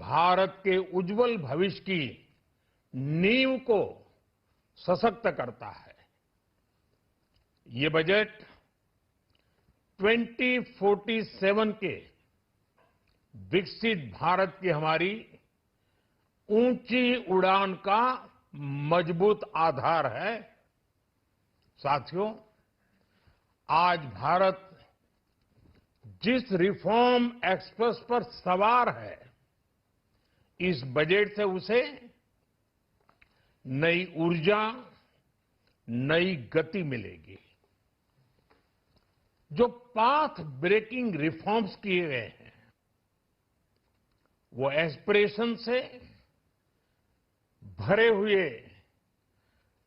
भारत के उज्जवल भविष्य की नींव को सशक्त करता है। ये बजट 2047 के विकसित भारत की हमारी ऊंची उड़ान का मजबूत आधार है। साथियों, आज भारत जिस रिफॉर्म एक्सप्रेस पर सवार है, इस बजट से उसे नई ऊर्जा, नई गति मिलेगी। जो पाथ ब्रेकिंग रिफॉर्म्स किए गए हैं, वो एस्पिरेशन से भरे हुए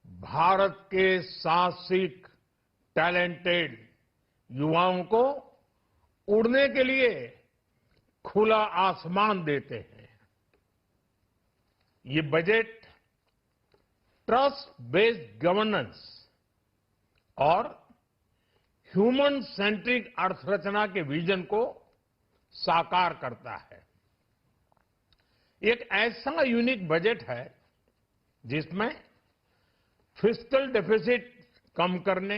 भारत के साहसिक, टैलेंटेड युवाओं को उड़ने के लिए खुला आसमान देते हैं। ये बजट ट्रस्ट बेस्ड गवर्नेंस और ह्यूमन सेंट्रिक अर्थरचना के विजन को साकार करता है। एक ऐसा यूनिक बजट है जिसमें फिस्कल डेफिसिट कम करने,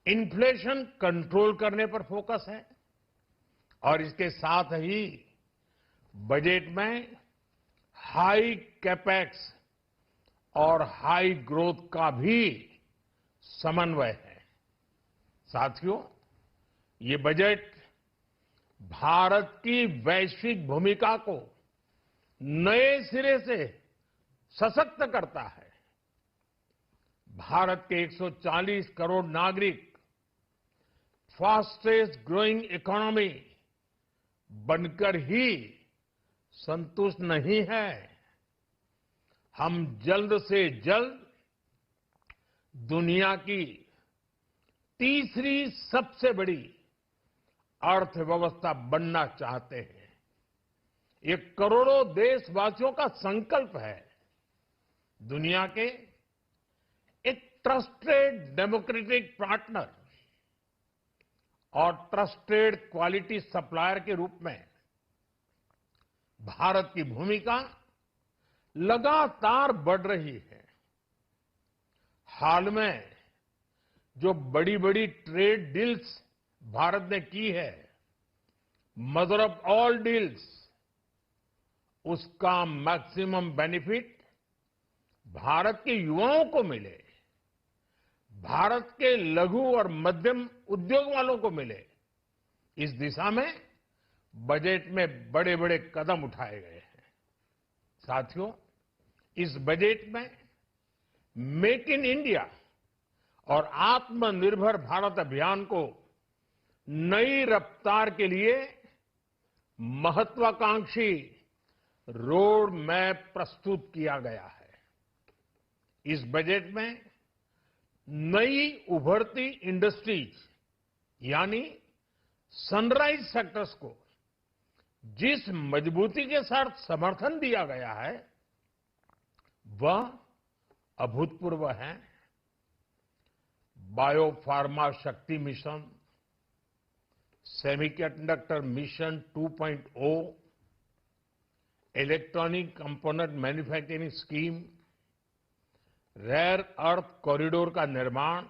इन्फ्लेशन कंट्रोल करने पर फोकस है और इसके साथ ही बजट में हाई कैपेक्स और हाई ग्रोथ का भी समन्वय है। साथियों, ये बजट भारत की वैश्विक भूमिका को नए सिरे से सशक्त करता है। भारत के 140 करोड़ नागरिक फास्टेस्ट ग्रोइंग इकोनॉमी बनकर ही संतुष्ट नहीं है। हम जल्द से जल्द दुनिया की तीसरी सबसे बड़ी अर्थव्यवस्था बनना चाहते हैं। ये करोड़ों देशवासियों का संकल्प है। दुनिया के एक ट्रस्टेड डेमोक्रेटिक पार्टनर और ट्रस्टेड क्वालिटी सप्लायर के रूप में भारत की भूमिका लगातार बढ़ रही है। हाल में जो बड़ी बड़ी ट्रेड डील्स भारत ने की है, मदर ऑफ ऑल डील्स, उसका मैक्सिमम बेनिफिट भारत के युवाओं को मिले, भारत के लघु और मध्यम उद्योग वालों को मिले। इस दिशा में बजट में बड़े बड़े कदम उठाए गए हैं। साथियों, इस बजट में मेक इन इंडिया और आत्मनिर्भर भारत अभियान को नई रफ्तार के लिए महत्वाकांक्षी रोड मैप प्रस्तुत किया गया है। इस बजट में नई उभरती इंडस्ट्रीज यानी सनराइज सेक्टर्स को जिस मजबूती के साथ समर्थन दिया गया है, वह अभूतपूर्व है। Bio pharma Shakti mission, semiconductor mission 2.0, electronic component manufacturing scheme, rare earth corridor का निर्माण,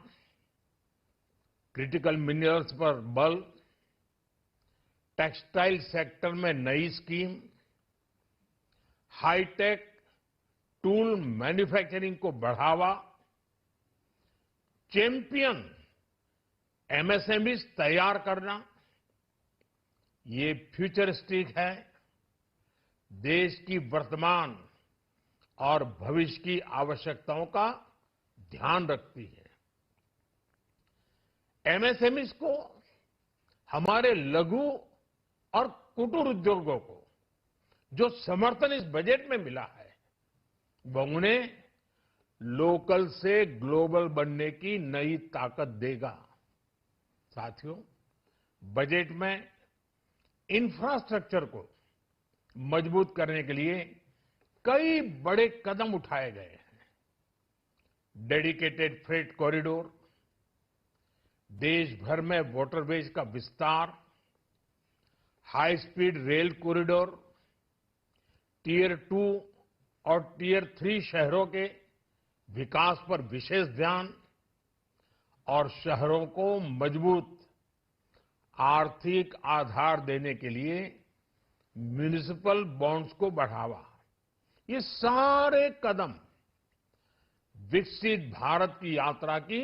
क्रिटिकल मिनरल्स पर बल, टेक्सटाइल सेक्टर में नई स्कीम, हाईटेक टूल मैन्युफैक्चरिंग को बढ़ावा, चैंपियन एमएसएमईज तैयार करना, ये फ्यूचरिस्टिक है, देश की वर्तमान और भविष्य की आवश्यकताओं का ध्यान रखती है। एमएसएमईज को, हमारे लघु और कुटीर उद्योगों को जो समर्थन इस बजट में मिला है, वह उन्हें लोकल से ग्लोबल बनने की नई ताकत देगा। साथियों, बजट में इंफ्रास्ट्रक्चर को मजबूत करने के लिए कई बड़े कदम उठाए गए हैं। डेडिकेटेड फ्रेट कॉरिडोर, देश भर में वाटरवेज का विस्तार, high speed rail corridor, tier 2 और टियर 3 शहरों के विकास पर विशेष ध्यान और शहरों को मजबूत आर्थिक आधार देने के लिए म्युनिसिपल बॉन्ड्स को बढ़ावा, ये सारे कदम विकसित भारत की यात्रा की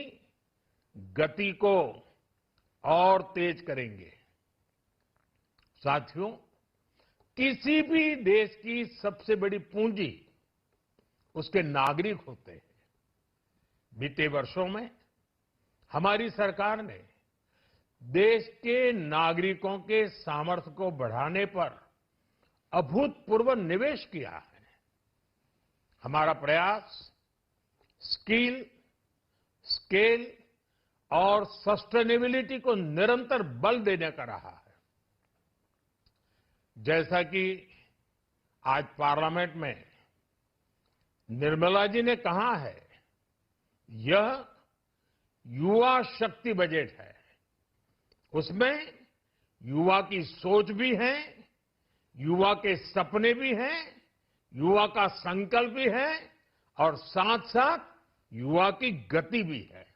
गति को और तेज करेंगे। साथियों, किसी भी देश की सबसे बड़ी पूंजी उसके नागरिक होते हैं। बीते वर्षों में हमारी सरकार ने देश के नागरिकों के सामर्थ्य को बढ़ाने पर अभूतपूर्व निवेश किया है। हमारा प्रयास स्किल, स्केल और सस्टेनेबिलिटी को निरंतर बल देने का रहा है। जैसा कि आज पार्लियामेंट में निर्मला जी ने कहा है, यह युवा शक्ति बजट है। उसमें युवा की सोच भी है, युवा के सपने भी हैं, युवा का संकल्प भी है और साथ साथ युवा की गति भी है।